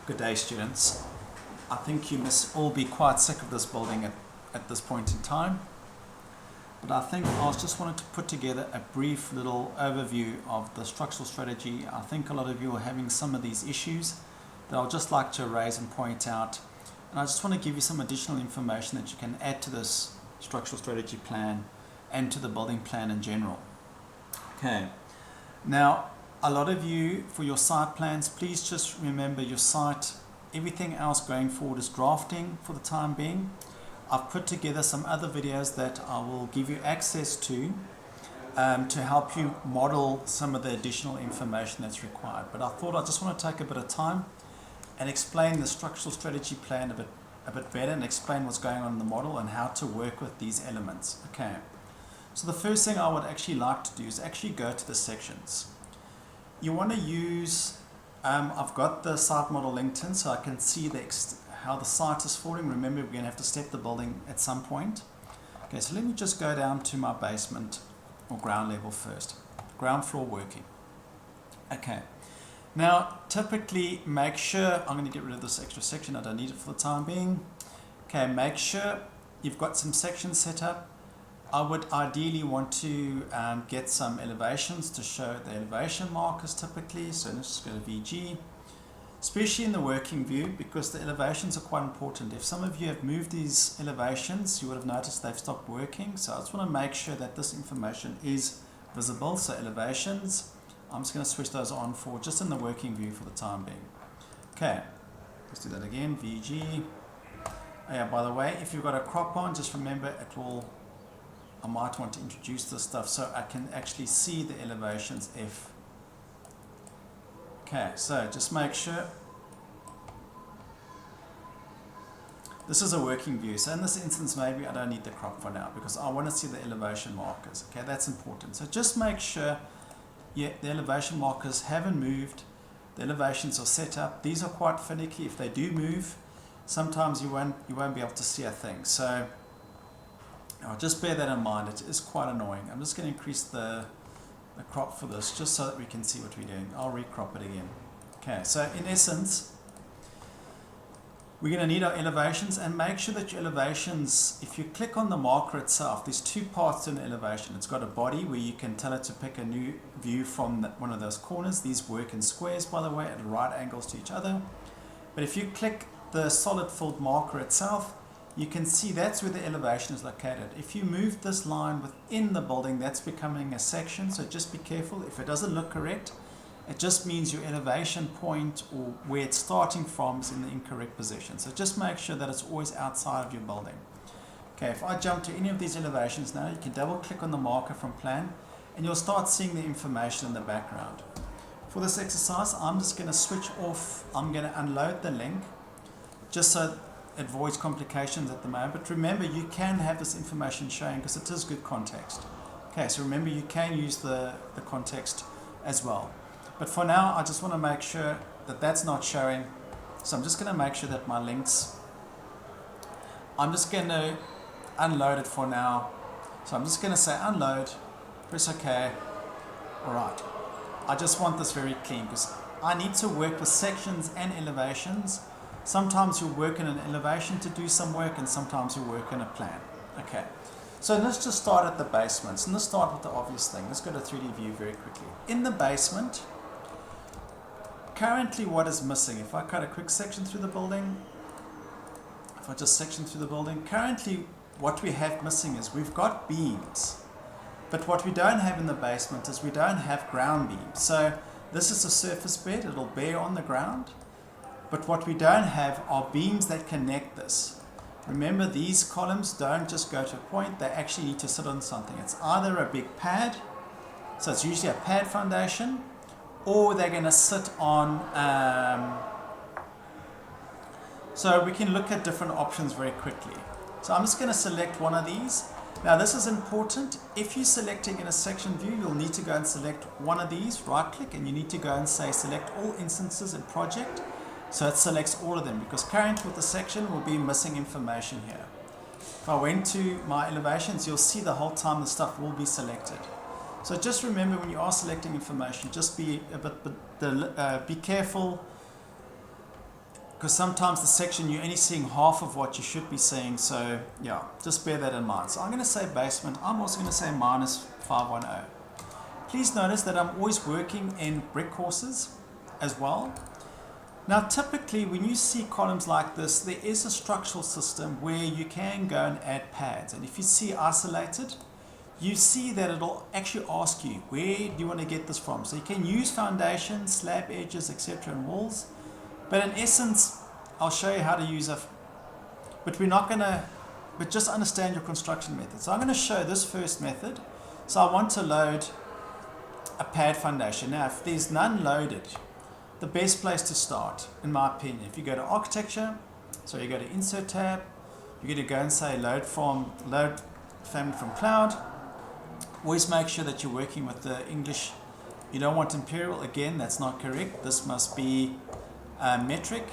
Good day, students. I think you must all be quite sick of this building at this point in time. But I think I just wanted to put together a brief little overview of the structural strategy. I think a lot of you are having some of these issues that I'll just like to raise and point out. And I just want to give you some additional information that you can add to this structural strategy plan and to the building plan in general. Okay. Now, a lot of you, for your site plans, please just remember your site. Everything else going forward is drafting for the time being. I've put together some other videos that I will give you access to help you model some of the additional information that's required. But I thought I just want to take a bit of time and explain the structural strategy plan a bit better and explain what's going on in the model and how to work with these elements. Okay. So the first thing I would actually like to do is actually go to the sections. You want to use, I've got the site model linked in so I can see how the site is falling. Remember, we're going to have to step the building at some point. Okay, so let me just go down to my basement or ground level first. Ground floor working. Okay, now typically make sure, I'm going to get rid of this extra section, I don't need it for the time being. Okay, make sure you've got some sections set up. I would ideally want to get some elevations to show the elevation markers typically. So let's just go to VG, especially in the working view, because the elevations are quite important. If some of you have moved these elevations, you would have noticed they've stopped working. So I just want to make sure that this information is visible. So elevations, I'm just going to switch those on for just in the working view for the time being. Okay, let's do that again, VG. Oh yeah, by the way, if you've got a crop on, just remember I might want to introduce this stuff so I can actually see the elevations if. Okay, so just make sure. This is a working view. So in this instance, maybe I don't need the crop for now because I want to see the elevation markers. Okay, that's important. So just make sure the elevation markers haven't moved. The elevations are set up. These are quite finicky. If they do move, sometimes you won't be able to see a thing. So just bear that in mind. It is quite annoying. I'm just going to increase the crop for this just so that we can see what we're doing. I'll recrop it again. Okay, so in essence, we're going to need our elevations, and make sure that your elevations, if you click on the marker itself, there's two parts to an elevation. It's got a body where you can tell it to pick a new view from one of those corners. These work in squares, by the way, at right angles to each other. But if you click the solid filled marker itself, you can see that's where the elevation is located. If you move this line within the building, that's becoming a section, so just be careful. If it doesn't look correct, it just means your elevation point or where it's starting from is in the incorrect position. So just make sure that it's always outside of your building. Okay, if I jump to any of these elevations now, you can double click on the marker from plan and you'll start seeing the information in the background. For this exercise, I'm just going to switch off, I'm going to unload the link just so it avoids complications at the moment. But remember, you can have this information showing because it is good context. Okay, so remember you can use the context as well. But for now, I just want to make sure that that's not showing. So I'm just going to make sure that my links, I'm just going to unload it for now. So I'm just going to say unload, press OK. All right. I just want this very clean because I need to work with sections and elevations. Sometimes you'll work in an elevation to do some work, and sometimes you'll work in a plan. Okay, so let's just start at the basements, and let's start with the obvious thing. Let's go to 3D view very quickly. In the basement, currently what is missing, if I cut a quick section through the building, currently what we have missing is we've got beams, but what we don't have in the basement is we don't have ground beams. So this is a surface bed, it'll bear on the ground. But what we don't have are beams that connect this. Remember, these columns don't just go to a point, they actually need to sit on something. It's either a big pad, so it's usually a pad foundation, or they're going to sit on, so we can look at different options very quickly. So I'm just going to select one of these. Now this is important. If you're selecting in a section view, you'll need to go and select one of these, right click, and you need to go and say select all instances in project. So it selects all of them because currently with the section will be missing information here. If I went to my elevations, you'll see the whole time the stuff will be selected. So just remember when you are selecting information, just be a bit be careful because sometimes the section you're only seeing half of what you should be seeing, so yeah, just bear that in mind. So I'm going to say basement, I'm also going to say minus 510. Please notice that I'm always working in brick courses as well. Now typically when you see columns like this, there is a structural system where you can go and add pads, and if you see isolated, you see that it'll actually ask you, where do you want to get this from? So you can use foundations, slab edges, etc. and walls. But in essence, I'll show you how to use but we're not going to, but just understand your construction method. So I'm going to show this first method. So I want to load a pad foundation. Now, if there's none loaded, the best place to start, in my opinion, if you go to architecture, so you go to insert tab, you're going to go and say load family from cloud. Always make sure that you're working with the English. You don't want imperial, again, that's not correct. This must be metric,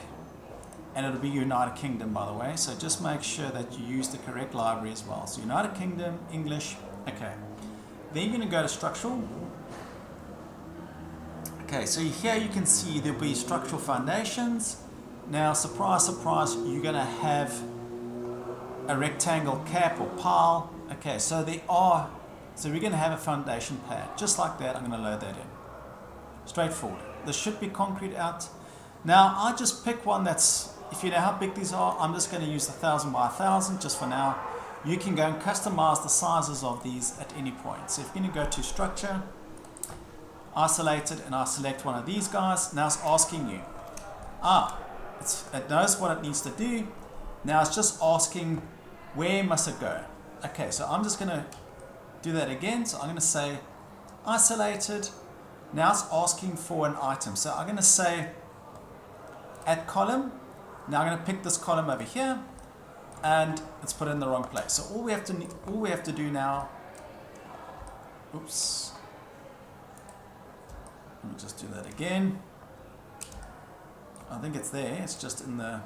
and it'll be United Kingdom, by the way, so just make sure that you use the correct library as well. So United Kingdom, English, okay. Then you're going to go to structural. Okay, so here you can see there'll be structural foundations. Now, surprise, surprise, you're going to have a rectangle cap or pile. Okay, so we're going to have a foundation pad, just like that. I'm going to load that in. Straightforward. This should be concrete out. Now, I just pick one that's, if you know how big these are, I'm just going to use 1,000 by 1,000 just for now. You can go and customize the sizes of these at any point. So if you're going to go to structure, isolated, and I select one of these guys, now it's asking you, it knows what it needs to do. Now it's just asking, where must it go? Okay, so I'm just going to do that again. So I'm going to say isolated. Now it's asking for an item. So I'm going to say add column. Now I'm going to pick this column over here, and it's put it in the wrong place. So all we have to do now, oops, let me just do that again. I think it's there, it's just in the,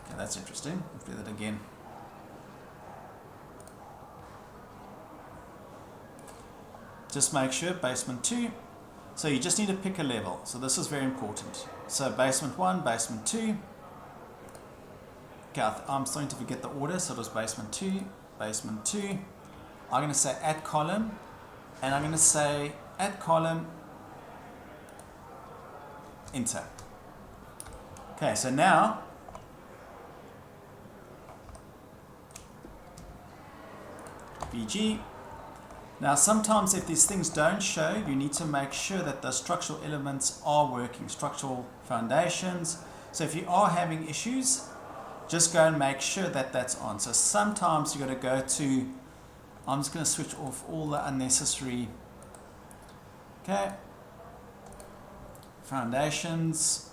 okay, that's interesting. Let's do that again. Just make sure basement 2. So you just need to pick a level. So this is very important. So basement 1, basement 2. Okay, I'm starting to forget the order. So it was basement 2, basement 2. I'm going to say add column, and I'm going to say add column, enter. Okay, so now BG. Now sometimes if these things don't show, you need to make sure that the structural elements are working, structural foundations. So if you are having issues, just go and make sure that that's on. So sometimes you've got to go to, I'm just going to switch off all the unnecessary, okay, foundations.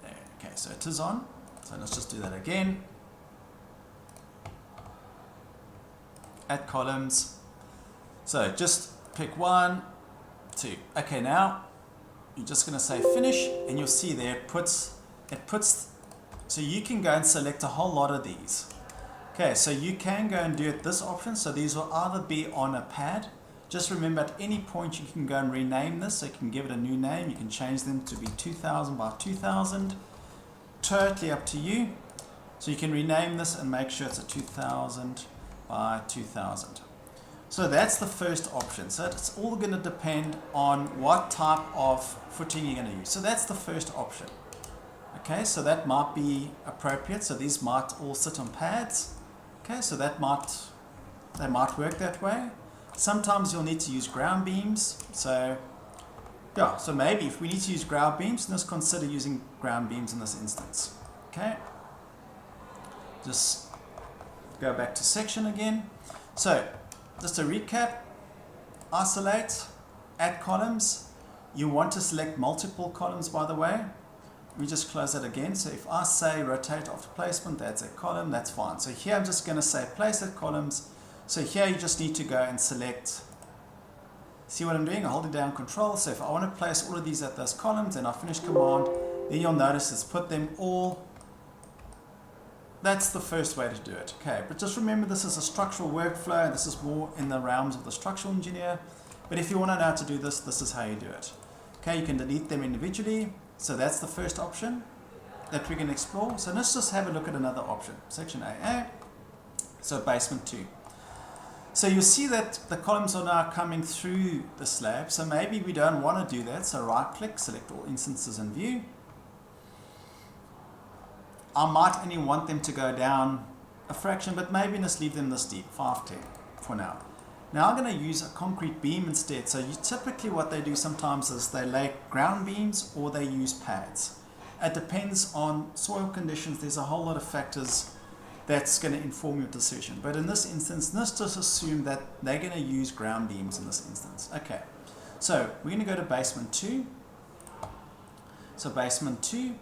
There, okay, so it is on. So let's just do that again. Add columns. So just pick 1, 2. Okay, now you're just going to say finish, and you'll see there it puts, so you can go and select a whole lot of these. Okay, so you can go and do it this option. So these will either be on a pad. Just remember at any point you can go and rename this. So you can give it a new name. You can change them to be 2000 by 2000. Totally up to you. So you can rename this and make sure it's a 2000 by 2000. So that's the first option. So it's all going to depend on what type of footing you're going to use. So that's the first option. Okay, so that might be appropriate. So these might all sit on pads. Okay, so they might work that way. Sometimes you'll need to use ground beams. So yeah, so maybe if we need to use ground beams, let's consider using ground beams in this instance. Okay, just go back to section again. So just to recap, isolate, add columns. You want to select multiple columns, by the way. We just close that again. So if I say rotate after placement, that's a column, that's fine. So here I'm just going to say place at columns. So here you just need to go and select. See what I'm doing? I'm holding down control. So if I want to place all of these at those columns, and I finish command, then you'll notice it's put them all that's the first way to do it. Okay, but just remember this is a structural workflow, and this is more in the realms of the structural engineer. But if you want to know how to do this, this is how you do it. Okay, you can delete them individually. So that's the first option that we can explore. So let's just have a look at another option. Section AA, so basement 2. So you'll see that the columns are now coming through the slab. So maybe we don't want to do that. So right click, select all instances and view. I might only want them to go down a fraction, but maybe just leave them this deep, 510 for now. Now I'm going to use a concrete beam instead. So typically what they do sometimes is they lay ground beams or they use pads. It depends on soil conditions. There's a whole lot of factors that's going to inform your decision. But in this instance, let's just assume that they're going to use ground beams in this instance. Okay, so we're going to go to basement 2. So basement 2.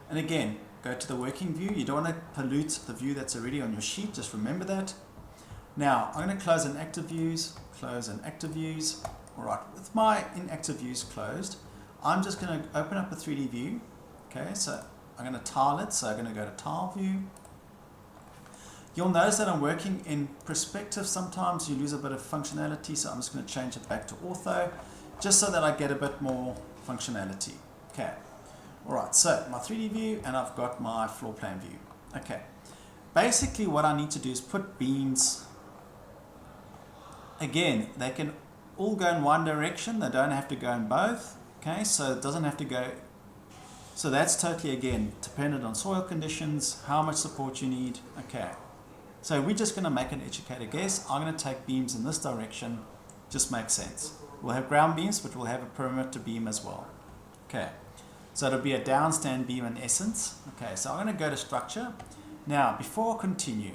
And again, go to the working view. You don't want to pollute the view that's already on your sheet. Just remember that. Now, I'm going to close inactive views, close inactive views. All right, with my inactive views closed, I'm just going to open up a 3D view. Okay, so I'm going to tile it. So I'm going to go to tile view. You'll notice that I'm working in perspective. Sometimes you lose a bit of functionality, so I'm just going to change it back to ortho, just so that I get a bit more functionality. Okay. All right, so my 3D view, and I've got my floor plan view. Okay. Basically, what I need to do is put beams. Again, they can all go in one direction. They don't have to go in both. Okay, so it doesn't have to go. So that's totally, again, dependent on soil conditions, how much support you need. Okay. So we're just going to make an educated guess. I'm going to take beams in this direction. Just makes sense. We'll have ground beams, but we'll have a perimeter beam as well. Okay. So it'll be a downstand beam in essence. Okay, so I'm going to go to structure. Now, before I continue,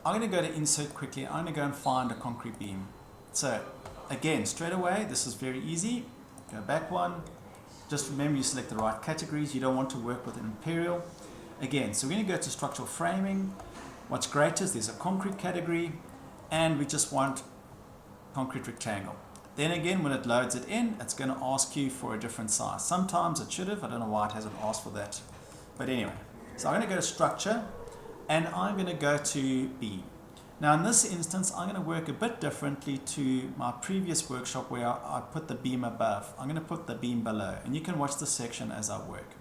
I'm going to go to insert quickly. I'm going to go and find a concrete beam. So again, straight away, this is very easy. Go back one. Just remember you select the right categories. You don't want to work with an imperial. Again, so we're going to go to structural framing. What's great is there's a concrete category, and we just want concrete rectangle. Then again, when it loads it in, it's going to ask you for a different size. Sometimes it should have. I don't know why it hasn't asked for that. But anyway, so I'm going to go to structure, and I'm going to go to beam. Now in this instance, I'm going to work a bit differently to my previous workshop where I put the beam above. I'm going to put the beam below, and you can watch the section as I work.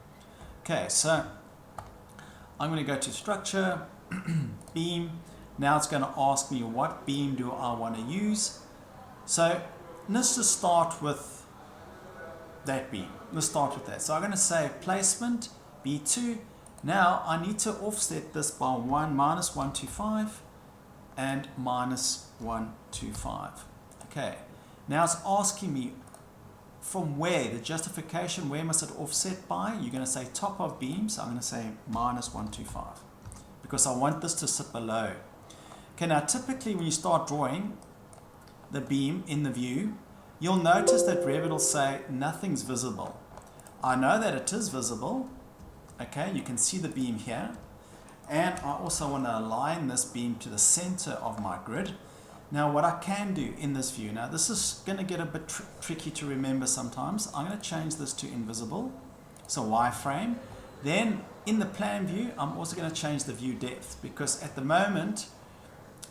Okay, so I'm going to go to structure, beam. Now it's going to ask me what beam do I want to use. So let's just start with that beam. Let's start with that. So I'm going to say placement B2. Now I need to offset this by minus 125 and minus 125. Okay. Now it's asking me from where, the justification, where must it offset by? You're going to say top of beam. So I'm going to say minus 125 because I want this to sit below. Okay. Now typically when you start drawing the beam in the view, you'll notice that Revit will say nothing's visible. I know that it is visible. Okay, you can see the beam here. And I also want to align this beam to the center of my grid. Now what I can do in this view, now this is going to get a bit tricky to remember sometimes. I'm going to change this to invisible, so wireframe. Then in the plan view, I'm also going to change the view depth because at the moment,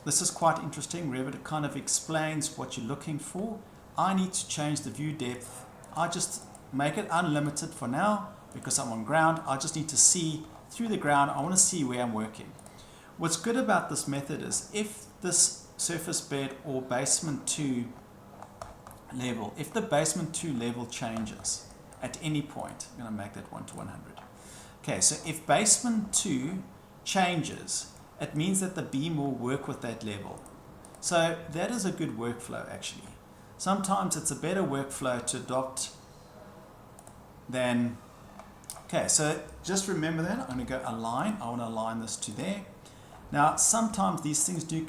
this is quite interesting. Revit kind of explains what you're looking for. I need to change the view depth. I just make it unlimited for now because I'm on ground. I just need to see through the ground. I want to see where I'm working. What's good about this method is if this surface bed or basement 2 level, if the basement 2 level changes at any point, I'm going to make that 1 to 100. Okay, so if basement 2 changes, it means that the beam will work with that level. So that is a good workflow actually. Sometimes it's a better workflow to adopt than, okay, so just remember that. I'm going to go align. I want to align this to there. Now sometimes these things do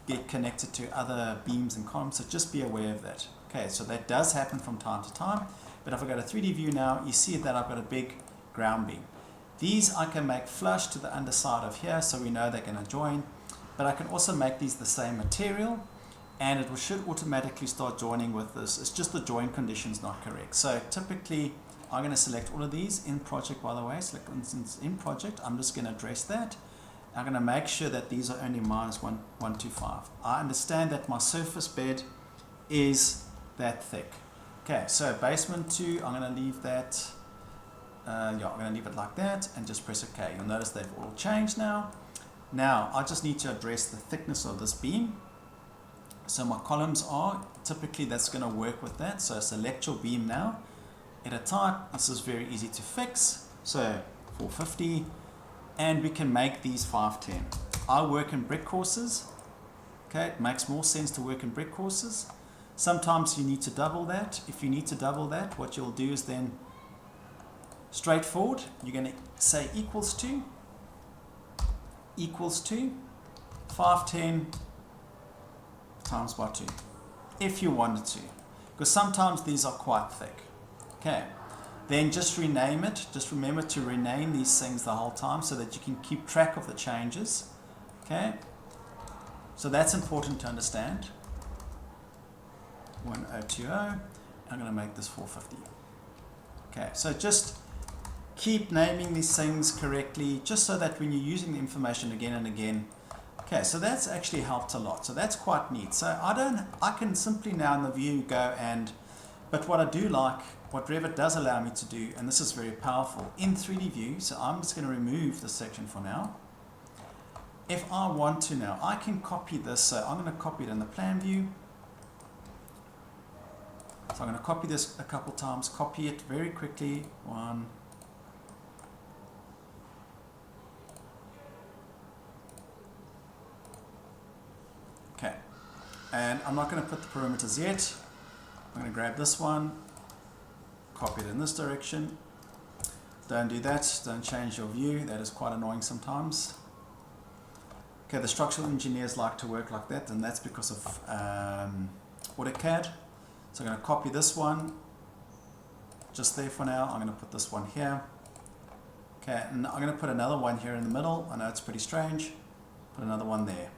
get connected to other beams and columns, so just be aware of that. Okay, so that does happen from time to time, but if I go to 3D view now, you see that I've got a big ground beam. These I can make flush to the underside of here, so we know they're going to join, but I can also make these the same material, and it should automatically start joining with this. It's just the join condition's not correct. So typically I'm going to select all of these in project, by the way. Select instance in project. I'm just going to address that. I'm going to make sure that these are only -125. I understand that my surface bed is that thick. Okay, so basement 2, I'm going to leave that. I'm going to leave it like that and just press OK. You'll notice they've all changed now. Now, I just need to address the thickness of this beam. So my columns are, typically that's going to work with that. So select your beam now. Edit type, this is very easy to fix. So 450, and we can make these 510. I work in brick courses. Okay, it makes more sense to work in brick courses. Sometimes you need to double that. If you need to double that, what you'll do is then straightforward. You're going to say equals to 510 times by 2, if you wanted to, because sometimes these are quite thick. Okay, then just rename it. Just remember to rename these things the whole time so that you can keep track of the changes. Okay, so that's important to understand. 1020, I'm going to make this 450. Okay, so just keep naming these things correctly, just so that when you're using the information again and again. Okay, so that's actually helped a lot. So that's quite neat. So I can simply now in the view go and, but what I do like, what Revit does allow me to do, and this is very powerful, in 3D view, so I'm just going to remove this section for now. If I want to now, I can copy this, so I'm going to copy it in the plan view. So I'm going to copy this a couple times, copy it very quickly, 1, okay, and I'm not going to put the perimeters yet. I'm going to grab this one, copy it in this direction. Don't do that, don't change your view, that is quite annoying sometimes. Okay, the structural engineers like to work like that, and that's because of AutoCAD. So I'm going to copy this one, just there for now. I'm going to put this one here. Okay, and I'm going to put another one here in the middle. I know it's pretty strange. Put another one there.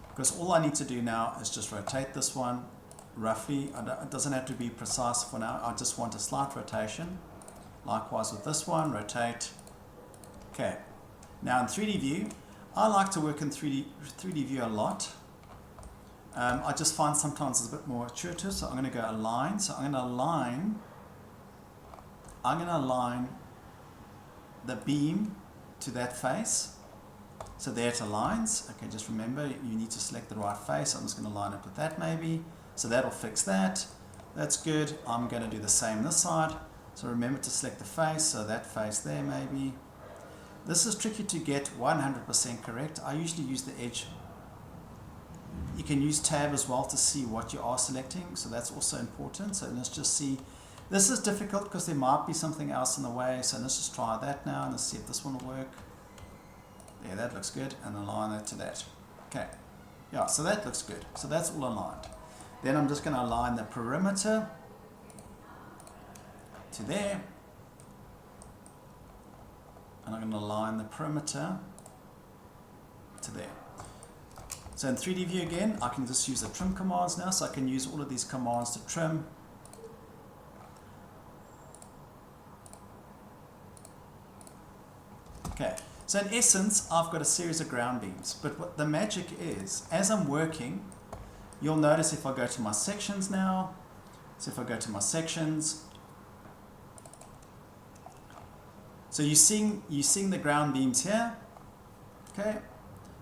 Because all I need to do now is just rotate this one roughly. It doesn't have to be precise for now. I just want a slight rotation. Likewise with this one, rotate. Okay, now in 3D view, I like to work in 3D view a lot. I just find sometimes it's a bit more intuitive, so I'm going to go align. So I'm going to align the beam to that face. So there it aligns. Okay, just remember you need to select the right face. I'm just going to line up with that maybe. So that'll fix that. That's good. I'm going to do the same this side. So remember to select the face, so that face there maybe. This is tricky to get 100% correct. I usually use the edge. You can use tab as well to see what you are selecting, so that's also important. So let's just see. This is difficult because there might be something else in the way, so let's just try that now and let's see if this one will work. There, that looks good, and align that to that. Okay, yeah, so that looks good. So that's all aligned. Then I'm just going to align the perimeter to there, and I'm going to align the perimeter to there. So in 3D view again, I can just use the trim commands now, so I can use all of these commands to trim. Okay, so in essence, I've got a series of ground beams, but what the magic is, as I'm working, you'll notice if I go to my sections now, so if I go to my sections, so you're seeing the ground beams here, okay,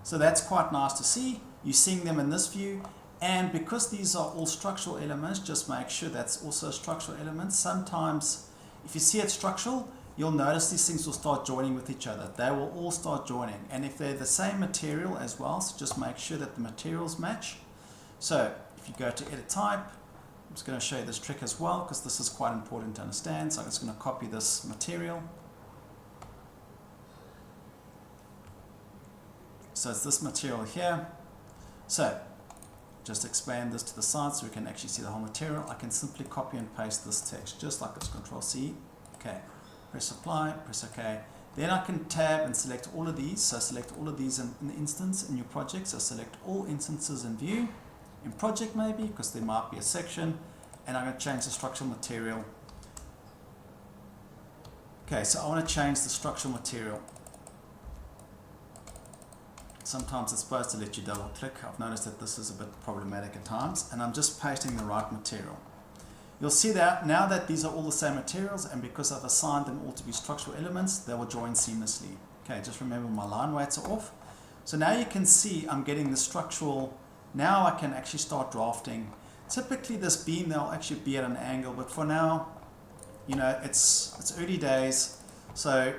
so that's quite nice to see. You're seeing them in this view, and because these are all structural elements, just make sure that's also a structural element. Sometimes, if you see it structural, you'll notice these things will start joining with each other. They will all start joining, and if they're the same material as well, so just make sure that the materials match. So if you go to edit type, I'm just going to show you this trick as well, because this is quite important to understand. So I'm just going to copy this material. So it's this material here. So just expand this to the side so we can actually see the whole material. I can simply copy and paste this text just like this, Control C. Okay, press apply, press OK. Then I can tab and select all of these. So select all of these in the instance in your project. So select all instances in view, in project maybe, because there might be a section. And I'm going to change the structural material Okay, so I want to change the structural material. Sometimes it's supposed to let you double click. I've noticed that this is a bit problematic at times, and I'm just pasting the right material. You'll see that now that these are all the same materials, and because I've assigned them all to be structural elements, they will join seamlessly. Okay, just remember my line weights are off. So now you can see I'm getting the structural. Now I can actually start drafting. Typically this beam, they'll actually be at an angle, but for now, you know, it's early days. So,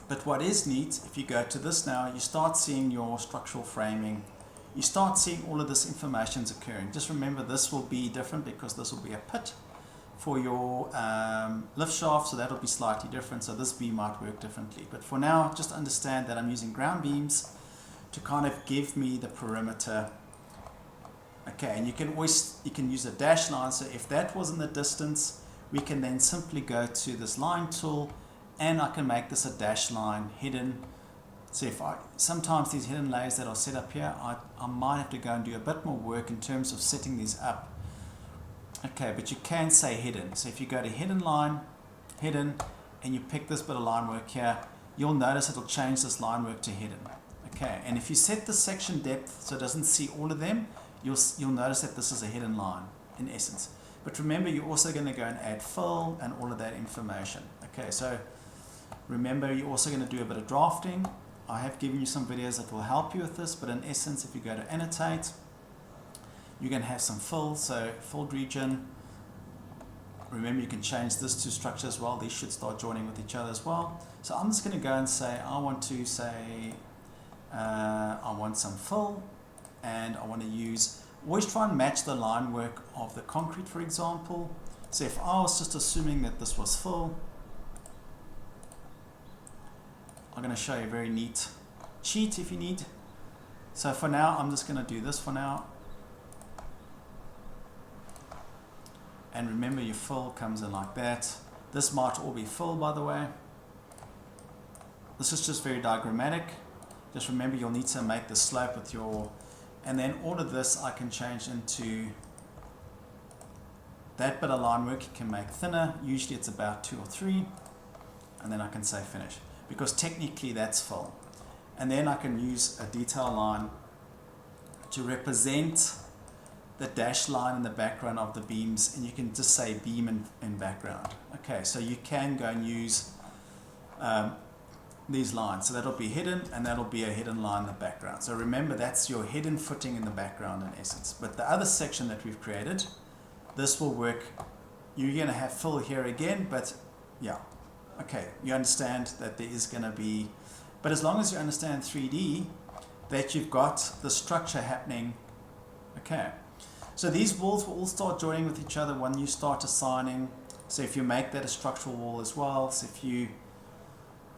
but what is neat, if you go to this now, you start seeing your structural framing. You start seeing all of this information's occurring. Just remember this will be different because this will be a pit for your lift shaft, so that'll be slightly different. So this beam might work differently. But for now, just understand that I'm using ground beams to kind of give me the perimeter. Okay, and you can use a dash line. So if that was in the distance, we can then simply go to this line tool, and I can make this a dash line hidden. So sometimes these hidden layers that are set up here, I might have to go and do a bit more work in terms of setting these up. Okay, but you can say hidden. So if you go to hidden line, hidden, and you pick this bit of line work here, you'll notice it'll change this line work to hidden. Okay, and if you set the section depth so it doesn't see all of them, you'll notice that this is a hidden line in essence. But remember, you're also going to go and add fill and all of that information. Okay, so remember, you're also going to do a bit of drafting. I have given you some videos that will help you with this, but in essence, if you go to annotate, you're going to have some fill. So filled region. Remember, you can change this to structure as well. These should start joining with each other as well. So I'm just going to go and say, I want some fill, and I want to use, always try and match the line work of the concrete, for example. So if I was just assuming that this was fill, I'm going to show you a very neat cheat if you need. So for now, I'm just going to do this for now. And remember, your fill comes in like that. This might all be fill, by the way. This is just very diagrammatic. Just remember, you'll need to make the slope with your, and then all of this I can change into that bit of line work. You can make thinner. Usually it's about 2 or 3, and then I can say finish, because technically that's fill. And then I can use a detail line to represent the dashed line in the background of the beams, and you can just say beam in background. Okay, so you can go and use these lines. So that'll be hidden, and that'll be a hidden line in the background. So remember, that's your hidden footing in the background in essence. But the other section that we've created, this will work. You're going to have fill here again, but yeah. Okay, you understand that there is going to be, but as long as you understand 3D, that you've got the structure happening. Okay, so these walls will all start joining with each other when you start assigning. So if you make that a structural wall as well,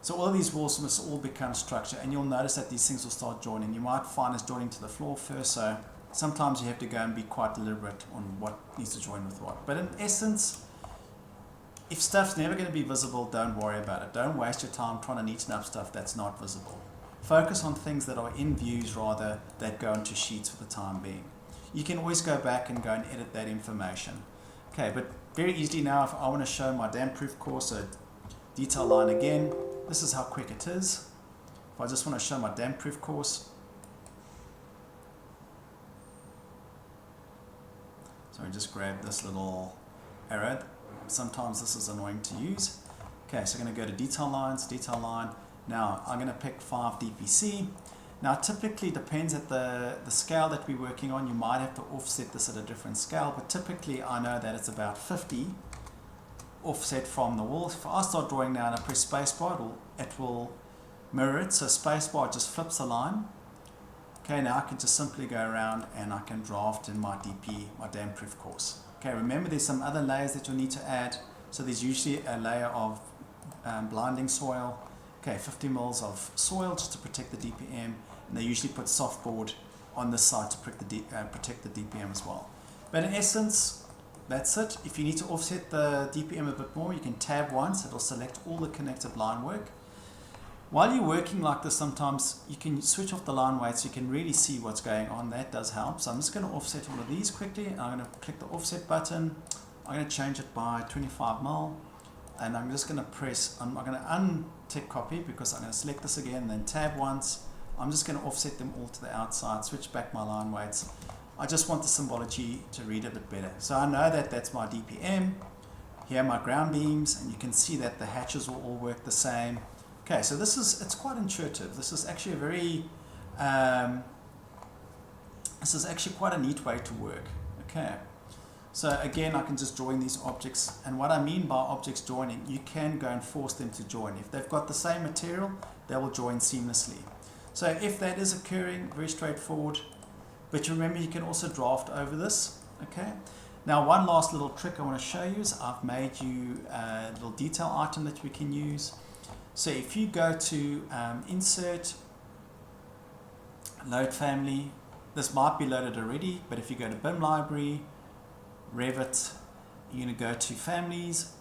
so all of these walls must all become structure, and you'll notice that these things will start joining. You might find it's joining to the floor first, so sometimes you have to go and be quite deliberate on what needs to join with what. But in essence, if stuff's never going to be visible, don't worry about it. Don't waste your time trying to neaten up stuff that's not visible. Focus on things that are in views rather that go into sheets for the time being. You can always go back and go and edit that information. Okay, but very easily now, if I want to show my damp-proof course, so detail line again, this is how quick it is. If I just want to show my damp-proof course, so I just grab this little arrow. Sometimes this is annoying to use. Okay, so I'm going to go to detail lines, detail line. Now I'm going to pick 5 DPC. Now typically depends at the scale that we're working on. You might have to offset this at a different scale, but typically I know that it's about 50 offset from the wall. If I start drawing now and I press spacebar, it will mirror it. So spacebar just flips a line. Okay, now I can just simply go around and I can draft in my DP, my damp-proof course. Okay, remember there's some other layers that you'll need to add. So there's usually a layer of blinding soil. Okay, 50 mils of soil just to protect the DPM, and they usually put softboard on this side to protect the DPM as well. But in essence, that's it. If you need to offset the DPM a bit more, you can tab once. It'll select all the connected line work. While you're working like this, sometimes you can switch off the line weight so you can really see what's going on. That does help. So I'm just going to offset all of these quickly. I'm going to click the offset button. I'm going to change it by 25 mil. and I'm just going to press, I'm going to untick copy because I'm going to select this again, then tab once. I'm just going to offset them all to the outside, switch back my line weights. I just want the symbology to read a bit better. So I know that that's my DPM. Here are my ground beams, and you can see that the hatches will all work the same. Okay, so it's quite intuitive. This is actually a very, this is actually quite a neat way to work. Okay, so again, I can just join these objects, and what I mean by objects joining, you can go and force them to join. If they've got the same material, they will join seamlessly. So if that is occurring, very straightforward, but remember you can also draft over this. Okay, now one last little trick I want to show you is I've made you a little detail item that we can use. So if you go to insert, load family, this might be loaded already, but if you go to BIM library, Revit, you're going to go to families,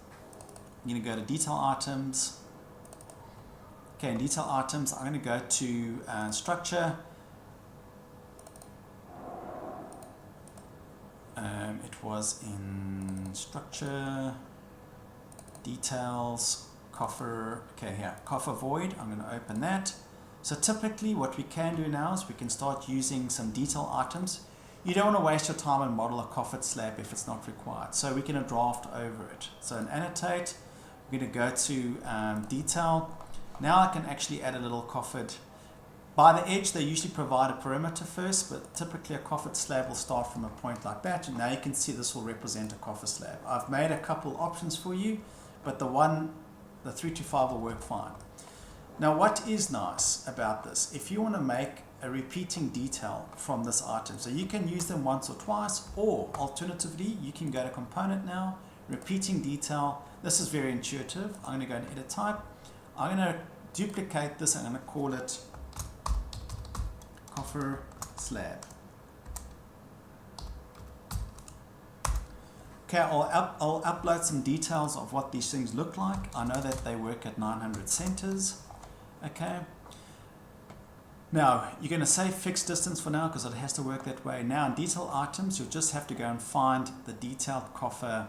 you're going to go to detail items. Okay, in detail items, I'm going to go to structure. It was in structure, details, coffer. Okay, here, coffer void. I'm going to open that. So typically what we can do now is we can start using some detail items. You don't want to waste your time and model a coffered slab if it's not required. So we can draft over it. So in annotate, we're going to go to detail. Now I can actually add a little coffered. By the edge, they usually provide a perimeter first, but typically a coffered slab will start from a point like that. And now you can see this will represent a coffer slab. I've made a couple options for you, but the 325 will work fine. Now what is nice about this, if you want to make a repeating detail from this item, so you can use them once or twice, or alternatively, you can go to component now, repeating detail. This is very intuitive. I'm going to go and edit type. I'm going to duplicate this. I'm going to call it coffer slab. Okay, I'll upload some details of what these things look like. I know that they work at 900 centers. Okay. Now, you're going to say fixed distance for now because it has to work that way. Now, in detail items, you'll just have to go and find the detailed coffer.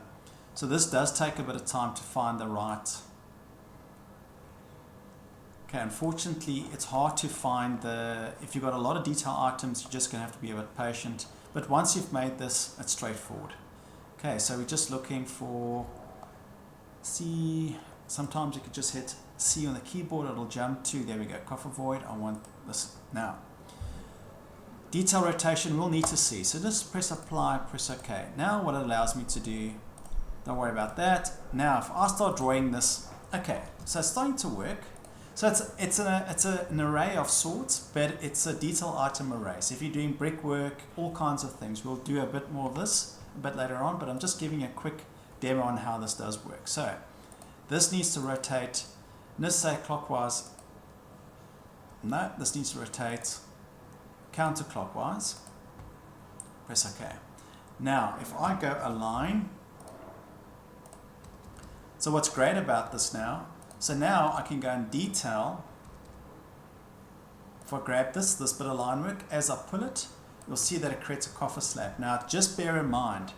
So this does take a bit of time to find the right. Okay, unfortunately, it's hard to find if you've got a lot of detail items, you're just going to have to be a bit patient. But once you've made this, it's straightforward. Okay, so we're just looking for C. Sometimes you could just hit C on the keyboard, it'll jump to, there we go, coffer void. I want this now. Detail rotation we'll need to see. So just press apply, press OK. Now what it allows me to do, don't worry about that. Now if I start drawing this, okay, so it's starting to work. So it's an array of sorts, but it's a detail item array. So if you're doing brickwork, all kinds of things, we'll do a bit more of this a bit later on, but I'm just giving a quick demo on how this does work. So this needs to rotate, let's say clockwise. No, this needs to rotate counterclockwise. Press OK. Now, if I go align, so what's great about this now, so now I can go in detail. If I grab this bit of line work, as I pull it, you'll see that it creates a coffer slab. Now, just bear in mind,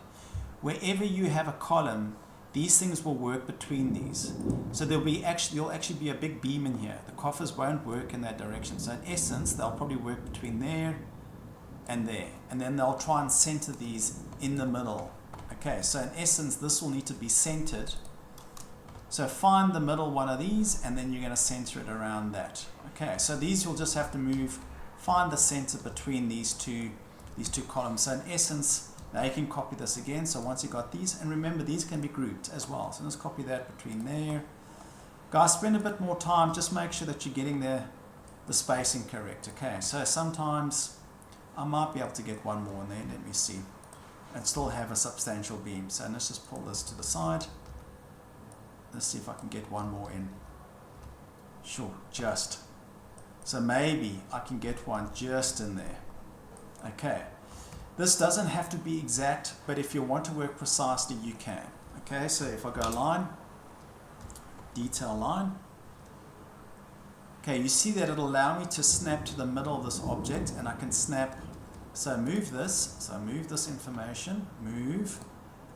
wherever you have a column, these things will work between these. So there'll actually be a big beam in here. The coffers won't work in that direction. So in essence, they'll probably work between there and there. And then they'll try and center these in the middle. Okay, so in essence, this will need to be centered. So find the middle one of these, and then you're going to center it around that. Okay, so these you'll just have to move, find the center between these two columns. So in essence, now you can copy this again. So once you got these, and remember these can be grouped as well. So let's copy that between there. Guys, spend a bit more time. Just make sure that you're getting the spacing correct. Okay, so sometimes I might be able to get one more in there. Let me see. And still have a substantial beam. So let's just pull this to the side. Let's see if I can get one more in. Sure, just. So maybe I can get one just in there. Okay. This doesn't have to be exact, but if you want to work precisely, you can. Okay, so if I go line, detail line. Okay, you see that it'll allow me to snap to the middle of this object, and I can snap. So move this. So move this information. Move.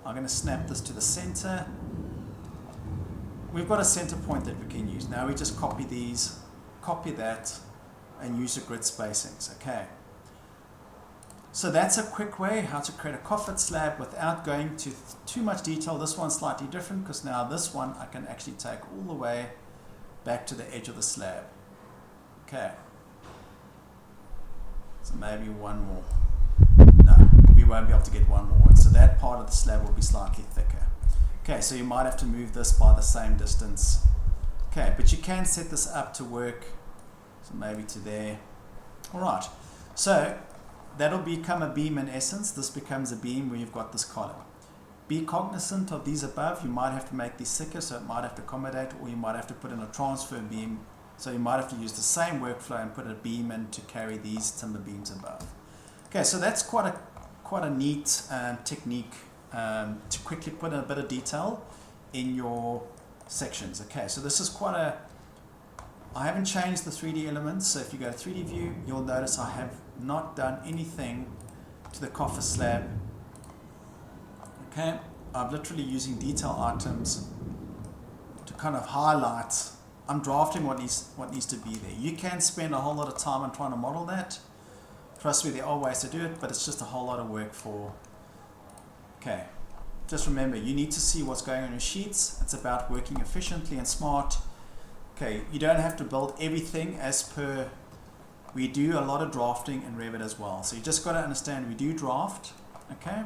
I'm going to snap this to the center. we've got a center point that we can use. Now we just copy these, copy that, and use the grid spacings. Okay. So that's a quick way how to create a coffin slab without going to too much detail. This one's slightly different because now this one I can actually take all the way back to the edge of the slab. Okay. So maybe one more. No, we won't be able to get one more. So that part of the slab will be slightly thicker. Okay, so you might have to move this by the same distance. Okay, but you can set this up to work. So maybe to there. All right. So that'll become a beam in essence. This becomes a beam where you've got this column. Be cognizant of these above. You might have to make these thicker, so it might have to accommodate, or you might have to put in a transfer beam. So you might have to use the same workflow and put a beam in to carry these timber beams above. Okay, so that's quite a neat technique to quickly put in a bit of detail in your sections. Okay, so this is I haven't changed the 3D elements, so if you go to 3D view, you'll notice I have not done anything to the coffer slab. Okay, I'm literally using detail items to kind of highlight. I'm drafting what needs to be there. You can spend a whole lot of time on trying to model that. Trust me, there are ways to do it, but it's just a whole lot of work for. Okay, just remember, you need to see what's going on your sheets. It's about working efficiently and smart. Okay, you don't have to build everything as per. We do a lot of drafting in Revit as well. So you just got to understand we do draft, okay?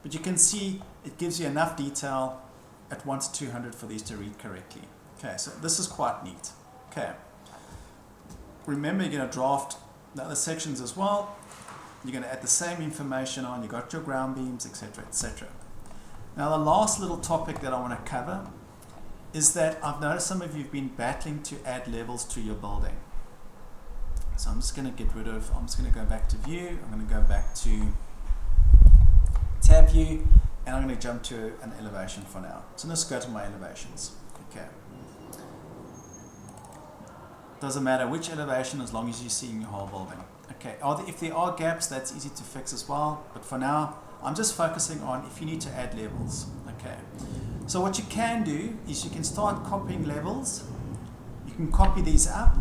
But you can see it gives you enough detail at 1 to 200 for these to read correctly. Okay, so this is quite neat. Okay. Remember, you're going to draft the other sections as well. You're going to add the same information on. You got your ground beams, etc., etc. Now, the last little topic that I want to cover is that I've noticed some of you have been battling to add levels to your building. So I'm just going to I'm just going to go back to view. I'm going to go back to tab view, and I'm going to jump to an elevation for now. So let's go to my elevations. Okay. Doesn't matter which elevation as long as you're seeing your whole building. Okay. If there are gaps, that's easy to fix as well. But for now, I'm just focusing on if you need to add levels. Okay. So what you can do is you can start copying levels. You can copy these up.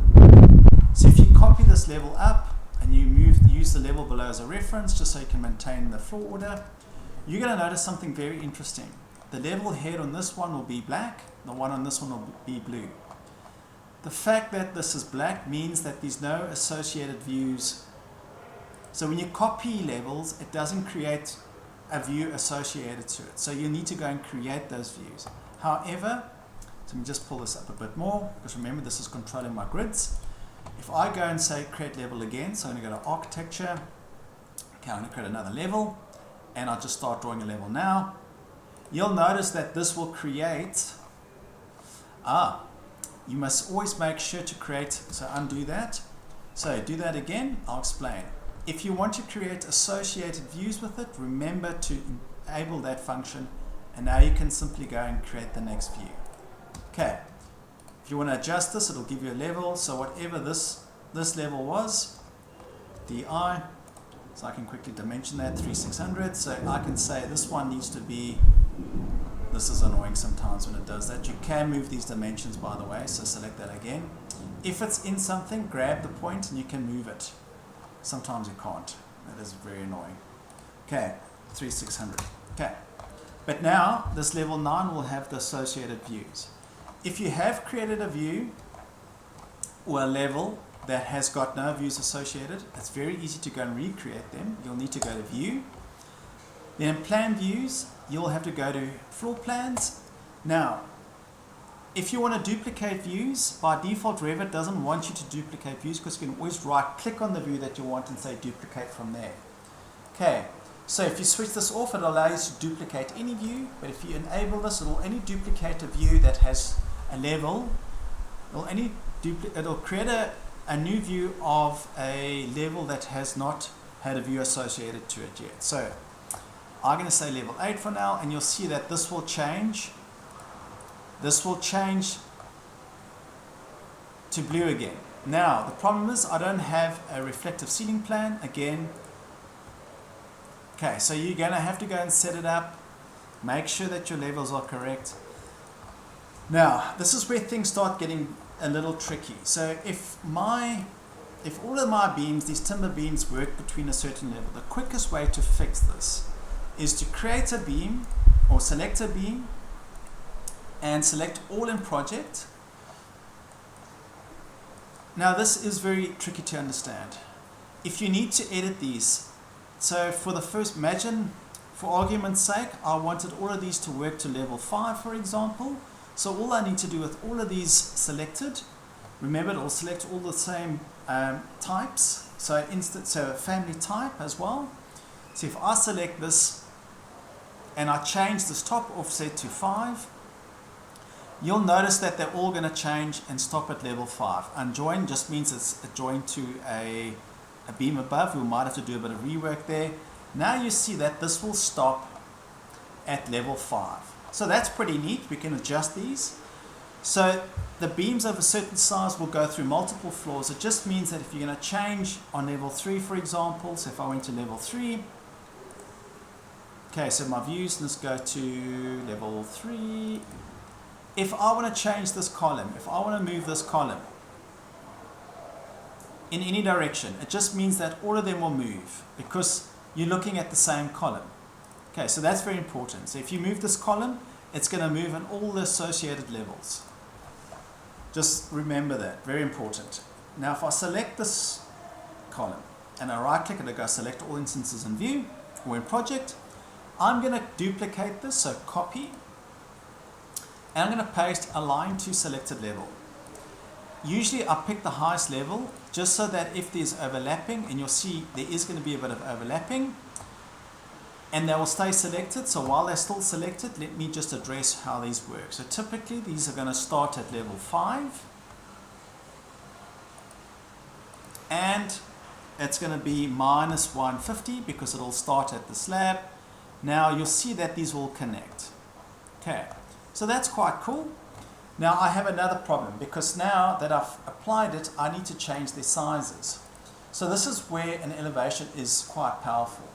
So if you copy this level up and you use the level below as a reference just so you can maintain the floor order, you're going to notice something very interesting. The level head on this one will be black, the one on this one will be blue. The fact that this is black means that there's no associated views. So when you copy levels, it doesn't create a view associated to it. So you need to go and create those views. However, so let me just pull this up a bit more, because remember this is controlling my grids. If I go and say create level again, so I'm going to go to architecture, okay, I'm going to create another level, and I'll just start drawing a level now. You'll notice that this will create, you must always make sure to create, so undo that. So do that again, I'll explain. If you want to create associated views with it, remember to enable that function, and now you can simply go and create the next view. Okay. If you want to adjust this, it'll give you a level. So whatever this level was, DI, so I can quickly dimension that, 3600. So I can say this one needs to be, this is annoying sometimes when it does that. You can move these dimensions, by the way, so select that again. If it's in something, grab the point and you can move it. Sometimes you can't. That is very annoying. Okay, 3600. Okay. But now, this level 9 will have the associated views. If you have created a view or a level that has got no views associated, it's very easy to go and recreate them. You'll need to go to view. Then in plan views, you'll have to go to floor plans. Now, if you want to duplicate views, by default Revit doesn't want you to duplicate views because you can always right click on the view that you want and say duplicate from there. Okay. So if you switch this off, it allows you to duplicate any view, but if you enable this, it will only duplicate a view that has a level. It'll create a new view of a level that has not had a view associated to it yet. So I'm going to say level 8 for now, and you'll see that this will change. This will change to blue again. Now, the problem is I don't have a reflective ceiling plan. Again, okay, so you're going to have to go and set it up. Make sure that your levels are correct. Now, this is where things start getting a little tricky. So if all of my beams, these timber beams, work between a certain level, the quickest way to fix this is to create a beam or select a beam and select all in project. Now this is very tricky to understand. If you need to edit these, so for the first, imagine for argument's sake, I wanted all of these to work to level 5, for example. So all I need to do with all of these selected, remember it'll select all the same types, so family type as well. So if I select this and I change this top offset to 5, you'll notice that they're all going to change and stop at level 5. Unjoin just means it's joined to a beam above. We might have to do a bit of rework there. Now you see that this will stop at level 5. So that's pretty neat. We can adjust these. So the beams of a certain size will go through multiple floors. It just means that if you're going to change on level 3, for example, so if I went to level 3, okay, so my views, let's go to level 3. If I want to change this column, if I want to move this column in any direction, it just means that all of them will move because you're looking at the same column. Okay, so that's very important. So if you move this column, it's going to move in all the associated levels. Just remember that, very important. Now if I select this column and I right click and I go select all instances in view or in project, I'm going to duplicate this, so copy, and I'm going to paste align to selected level. Usually I pick the highest level just so that if there's overlapping, and you'll see there is going to be a bit of overlapping, and they will stay selected. So while they're still selected, let me just address how these work. So typically these are going to start at level 5, and it's going to be minus 150 because it'll start at the slab. Now you'll see that these will connect. Okay, so that's quite cool. Now I have another problem because now that I've applied it, I need to change their sizes. So this is where an elevation is quite powerful.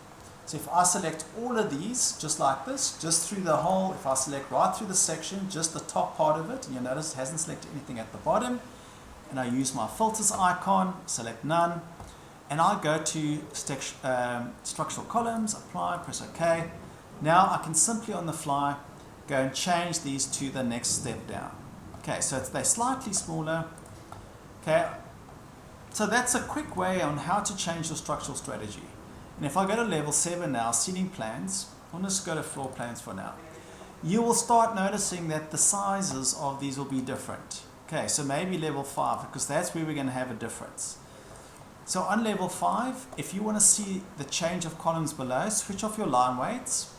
So if I select all of these just like this, just through the whole, if I select right through the section, just the top part of it, and you'll notice it hasn't selected anything at the bottom, and I use my filters icon, select none, and I go to structural columns, apply, press OK. Now I can simply on the fly go and change these to the next step down. Okay, so they're slightly smaller. Okay, so that's a quick way on how to change your structural strategy. And if I go to level 7 now, seating plans, I'll just go to floor plans for now. You will start noticing that the sizes of these will be different. Okay, so maybe level 5, because that's where we're going to have a difference. So on level 5, if you want to see the change of columns below, switch off your line weights,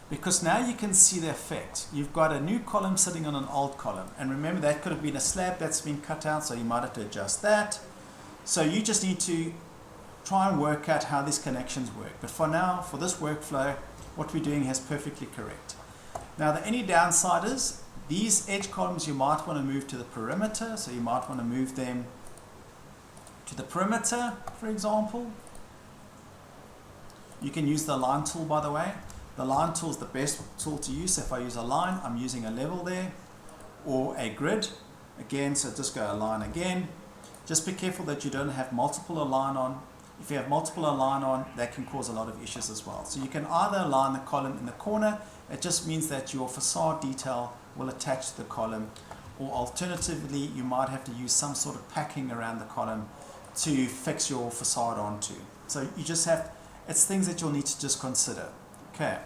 because now you can see the effect. You've got a new column sitting on an old column, and remember that could have been a slab that's been cut out, so you might have to adjust that. So you just need to try and work out how these connections work. But for now, for this workflow, what we're doing is perfectly correct. Now the only downside is these edge columns you might want to move to the perimeter, so you might want to move them to the perimeter, for example. You can use the line tool, by the way. The line tool is the best tool to use. So if I use a line, I'm using a level there, or a grid. Again, so just go align again. Just be careful that you don't have multiple align on. If you have multiple align on, that can cause a lot of issues as well. So you can either align the column in the corner. It just means that your facade detail will attach to the column, or alternatively, you might have to use some sort of packing around the column to fix your facade onto. So you just have, it's things that you'll need to just consider. Okay.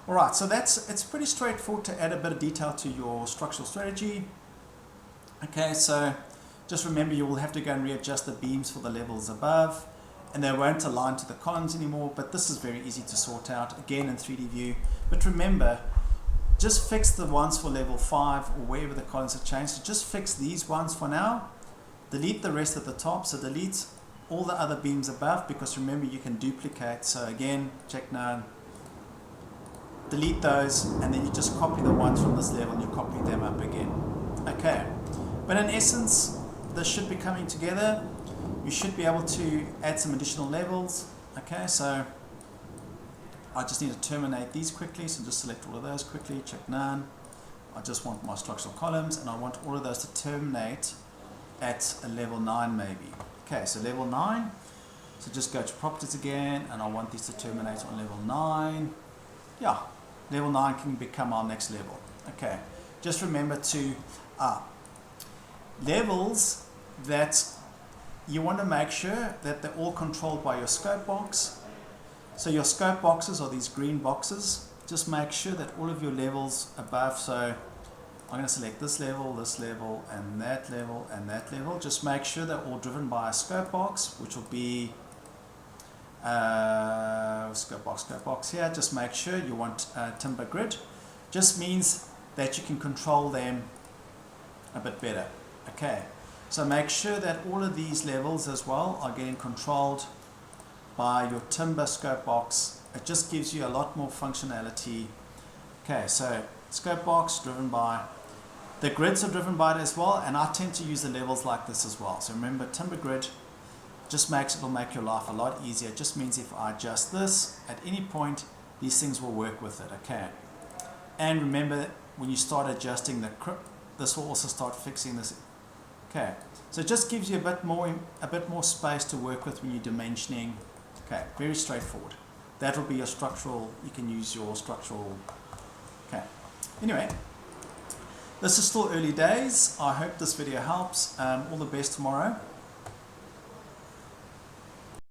All right, so it's pretty straightforward to add a bit of detail to your structural strategy. Okay, so just remember you will have to go and readjust the beams for the levels above, and they won't align to the columns anymore, but this is very easy to sort out, again in 3D view. But remember, just fix the ones for level 5 or wherever the columns have changed. So just fix these ones for now, delete the rest at the top, so delete all the other beams above, because remember you can duplicate. So again, check none, delete those, and then you just copy the ones from this level and you copy them up again. Okay, but in essence this should be coming together. You should be able to add some additional levels. Okay, so I just need to terminate these quickly, so just select all of those quickly, check none, I just want my structural columns, and I want all of those to terminate at a level 9 maybe. Okay, so level 9. So just go to properties again, and I want these to terminate on level 9. Yeah, level 9 can become our next level. Okay, just remember to levels that you want to make sure that they're all controlled by your scope box. So your scope boxes are these green boxes. Just make sure that all of your levels above, so I'm going to select this level, and that level, and that level. Just make sure they're all driven by a scope box, which will be scope box here. Just make sure you want timber grid. Just means that you can control them a bit better. Okay, so make sure that all of these levels as well are getting controlled by your timber scope box. It just gives you a lot more functionality. Okay, so scope box driven by, the grids are driven by it as well, and I tend to use the levels like this as well. So remember, timber grid just it'll make your life a lot easier. It just means if I adjust this at any point, these things will work with it. Okay, and remember, when you start adjusting this will also start fixing this. Okay, so it just gives you a bit more space to work with when you're dimensioning. Okay, very straightforward. That will be your structural, you can use your structural. Okay, anyway, this is still early days. I hope this video helps. All the best tomorrow.